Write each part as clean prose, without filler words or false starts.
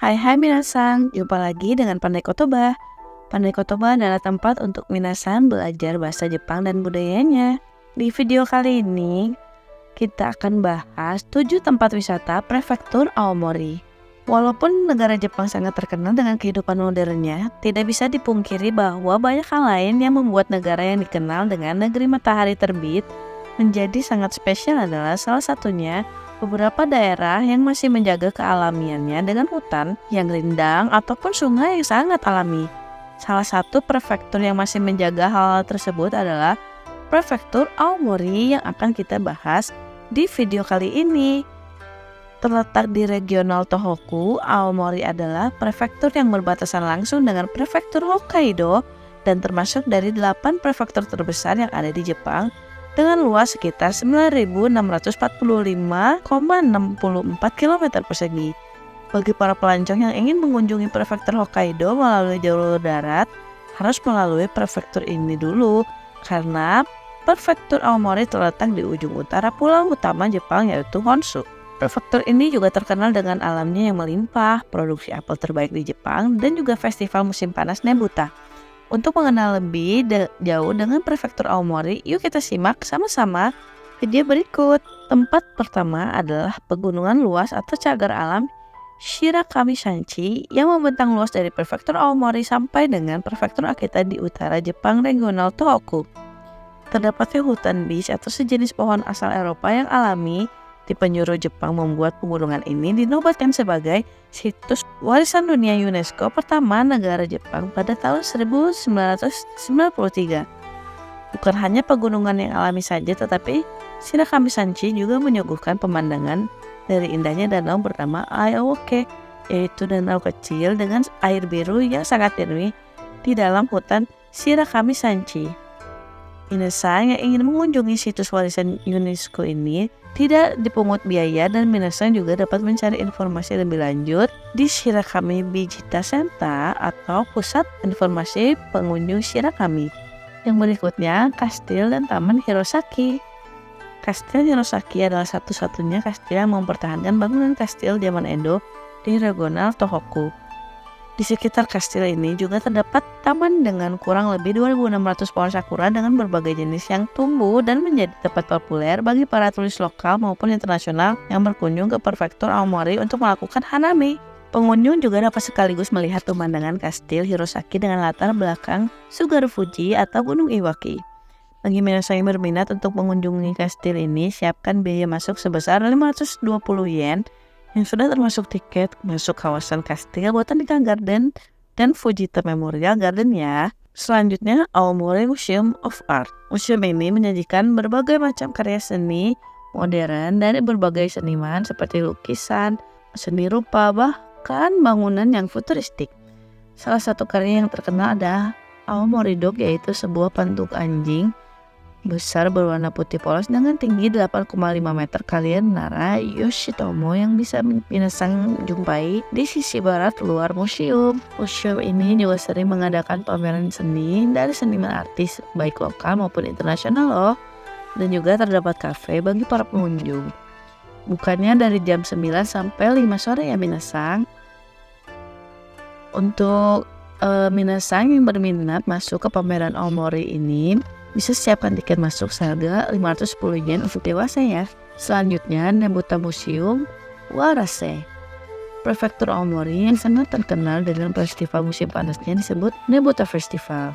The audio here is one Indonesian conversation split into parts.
Hai hai minasan, jumpa lagi dengan Pandai Kotoba. Pandai Kotoba adalah tempat untuk minasan belajar bahasa Jepang dan budayanya. Di video kali ini, kita akan bahas 7 tempat wisata prefektur Aomori. Walaupun negara Jepang sangat terkenal dengan kehidupan modernnya, tidak bisa dipungkiri bahwa banyak hal lain yang membuat negara yang dikenal dengan negeri matahari terbit menjadi sangat spesial adalah salah satunya beberapa daerah yang masih menjaga kealamiannya dengan hutan yang rindang ataupun sungai yang sangat alami. Salah satu prefektur yang masih menjaga hal-hal tersebut adalah prefektur Aomori yang akan kita bahas di video kali ini. Terletak di regional Tohoku, Aomori adalah prefektur yang berbatasan langsung dengan prefektur Hokkaido dan termasuk dari 8 prefektur terbesar yang ada di Jepang dengan luas sekitar 9.645,64 km persegi. Bagi para pelancong yang ingin mengunjungi prefektur Hokkaido melalui jalur darat, harus melalui prefektur ini dulu, karena prefektur Aomori terletak di ujung utara pulau utama Jepang yaitu Honshu. Prefektur ini juga terkenal dengan alamnya yang melimpah, produksi apel terbaik di Jepang, dan juga festival musim panas Nebuta. Untuk mengenal lebih jauh dengan prefektur Aomori, yuk kita simak sama-sama video berikut. Tempat pertama adalah pegunungan luas atau cagar alam Shirakami-sanchi yang membentang luas dari prefektur Aomori sampai dengan prefektur Akita di utara Jepang regional Tohoku. Terdapatnya hutan beech atau sejenis pohon asal Eropa yang alami di penjuru Jepang membuat pegunungan ini dinobatkan sebagai situs warisan dunia UNESCO pertama negara Jepang pada tahun 1993. Bukan hanya pegunungan yang alami saja, tetapi Shirakami-sanchi juga menyuguhkan pemandangan dari indahnya danau bernama Aoke, yaitu danau kecil dengan air biru yang sangat jernih di dalam hutan Shirakami-sanchi. Minasan yang ingin mengunjungi situs warisan UNESCO ini tidak dipungut biaya dan minasan juga dapat mencari informasi lebih lanjut di Shirakami Bijita Center atau Pusat Informasi Pengunjung Shirakami. Yang berikutnya, Kastil dan Taman Hirosaki. Kastil Hirosaki adalah satu-satunya kastil yang mempertahankan bangunan kastil zaman Edo di regional Tohoku. Di sekitar kastil ini juga terdapat taman dengan kurang lebih 2.600 pohon sakura dengan berbagai jenis yang tumbuh dan menjadi tempat populer bagi para turis lokal maupun internasional yang berkunjung ke prefektur Aomori untuk melakukan hanami. Pengunjung juga dapat sekaligus melihat pemandangan kastil Hirosaki dengan latar belakang Sugaru Fuji atau Gunung Iwaki. Bagi minasan yang berminat untuk mengunjungi kastil ini, siapkan biaya masuk sebesar 520 yen yang sudah termasuk tiket masuk kawasan kastil, Botanical Garden, dan Fujita Memorial Garden ya. Selanjutnya, Aomori Museum of Art. Museum ini menyajikan berbagai macam karya seni modern dari berbagai seniman seperti lukisan, seni rupa, bahkan bangunan yang futuristik. Salah satu karya yang terkenal adalah Aomori Dog, yaitu sebuah patung anjing besar berwarna putih polos dengan tinggi 8,5 meter kali Nara Yoshitomo yang bisa minasan jumpai di sisi barat luar museum. Museum ini juga sering mengadakan pameran seni dari seniman artis baik lokal maupun internasional loh. Dan juga terdapat kafe bagi para pengunjung. Bukannya dari jam 9 sampai 5 sore ya minasan. Untuk minasan yang berminat masuk ke pameran Aomori ini, bisa siapkan tiket masuk seharga 510 yen untuk dewasa ya. Selanjutnya, Nebuta Museum Warase. Prefektur Aomori yang sangat terkenal dengan festival musim panasnya disebut Nebuta Festival.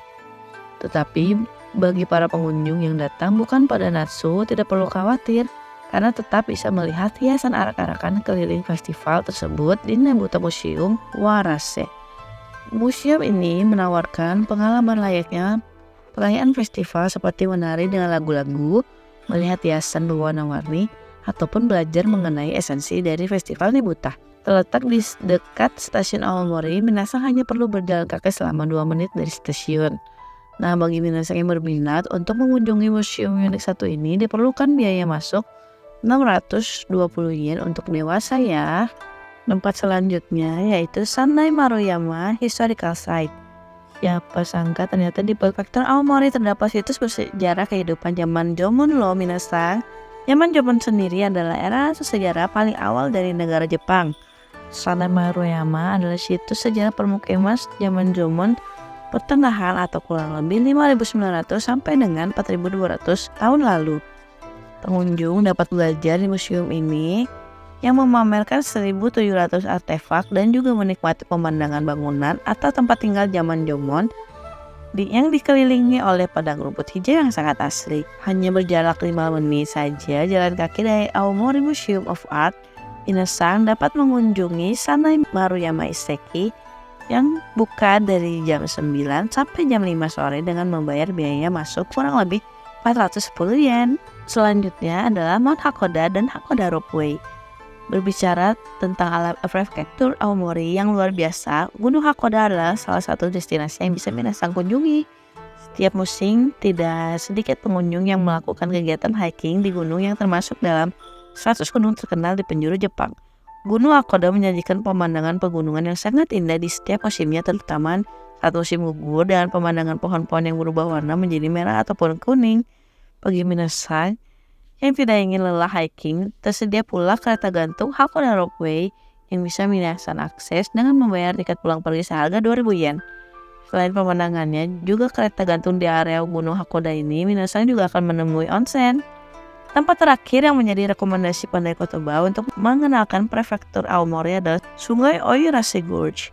Tetapi bagi para pengunjung yang datang bukan pada Natsu, tidak perlu khawatir karena tetap bisa melihat hiasan arak-arakan keliling festival tersebut di Nebuta Museum Warase. Museum ini menawarkan pengalaman layaknya perayaan festival seperti menari dengan lagu-lagu, melihat hiasan berwarna-warni, ataupun belajar mengenai esensi dari festival Nebuta. Terletak di dekat stasiun Aomori, minasan hanya perlu berjalan kaki selama 2 menit dari stasiun. Nah, bagi minasan yang berminat untuk mengunjungi museum unik satu ini, diperlukan biaya masuk 620 yen untuk dewasa ya. Tempat selanjutnya yaitu Sanai Maruyama Historical Site. Ya, sangka ternyata di prefektur Aomori terdapat situs bersejarah kehidupan zaman Jomon loh minasan. Zaman Jomon sendiri adalah era sejarah paling awal dari negara Jepang. Sanai Maruyama adalah situs sejarah permukiman zaman Jomon pertengahan atau kurang lebih 5.900 sampai dengan 4.200 tahun lalu. Pengunjung dapat belajar di museum ini yang memamerkan 1.700 artefak dan juga menikmati pemandangan bangunan atau tempat tinggal zaman Jomon yang dikelilingi oleh padang rumput hijau yang sangat asri. Hanya berjarak 5 menit saja jalan kaki dari Aomori Museum of Art, Minasang dapat mengunjungi Sanai Maruyama Iseki yang buka dari jam 9 sampai jam 5 sore dengan membayar biaya masuk kurang lebih 410 yen. Selanjutnya adalah Mount Hakoda dan Hakoda Ropeway. Berbicara tentang alam prefektur Aomori yang luar biasa, Gunung Hakoda adalah salah satu destinasi yang bisa Minasang kunjungi. Setiap musim, tidak sedikit pengunjung yang melakukan kegiatan hiking di gunung yang termasuk dalam 100 gunung terkenal di penjuru Jepang. Gunung Hakoda menyajikan pemandangan pegunungan yang sangat indah di setiap musimnya, terutama saat musim gugur dengan pemandangan pohon-pohon yang berubah warna menjadi merah ataupun kuning. Bagi Minasang yang tidak ingin lelah hiking, tersedia pula kereta gantung Hakoda Ropeway yang bisa Minasang akses dengan membayar tiket pulang pergi seharga 2.000 yen. Selain pemandangannya, juga kereta gantung di area Gunung Hakoda ini, Minasang juga akan menemui onsen. Tempat terakhir yang menjadi rekomendasi Pandai Kotoba untuk mengenalkan prefektur Aomori adalah Sungai Oyurase Gorge.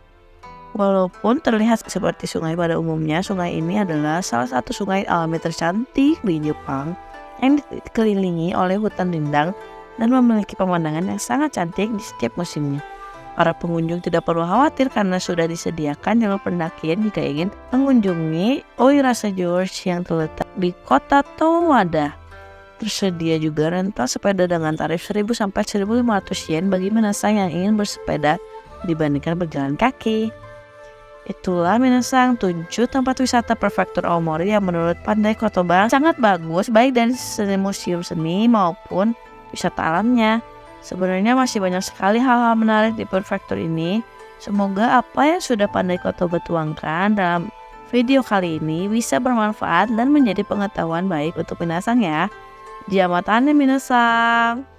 Walaupun terlihat seperti sungai pada umumnya, sungai ini adalah salah satu sungai alami tercantik di Jepang yang dikelilingi oleh hutan rindang dan memiliki pemandangan yang sangat cantik di setiap musimnya. Para pengunjung tidak perlu khawatir karena sudah disediakan jalur pendakian jika ingin mengunjungi Oyurase Gorge yang terletak di kota Towada. Tersedia juga rental sepeda dengan tarif 1.000 sampai 1.500 yen bagi Minasang yang ingin bersepeda dibandingkan berjalan kaki. Itulah Minasang 7 tempat wisata prefektur Aomori yang menurut Pandai Kotoba sangat bagus, baik dari seni museum seni maupun wisata alamnya. Sebenarnya masih banyak sekali hal-hal menarik di prefektur ini. Semoga apa yang sudah Pandai Kotoba tuangkan dalam video kali ini bisa bermanfaat dan menjadi pengetahuan baik untuk Minasang ya. Jamatane Minasang.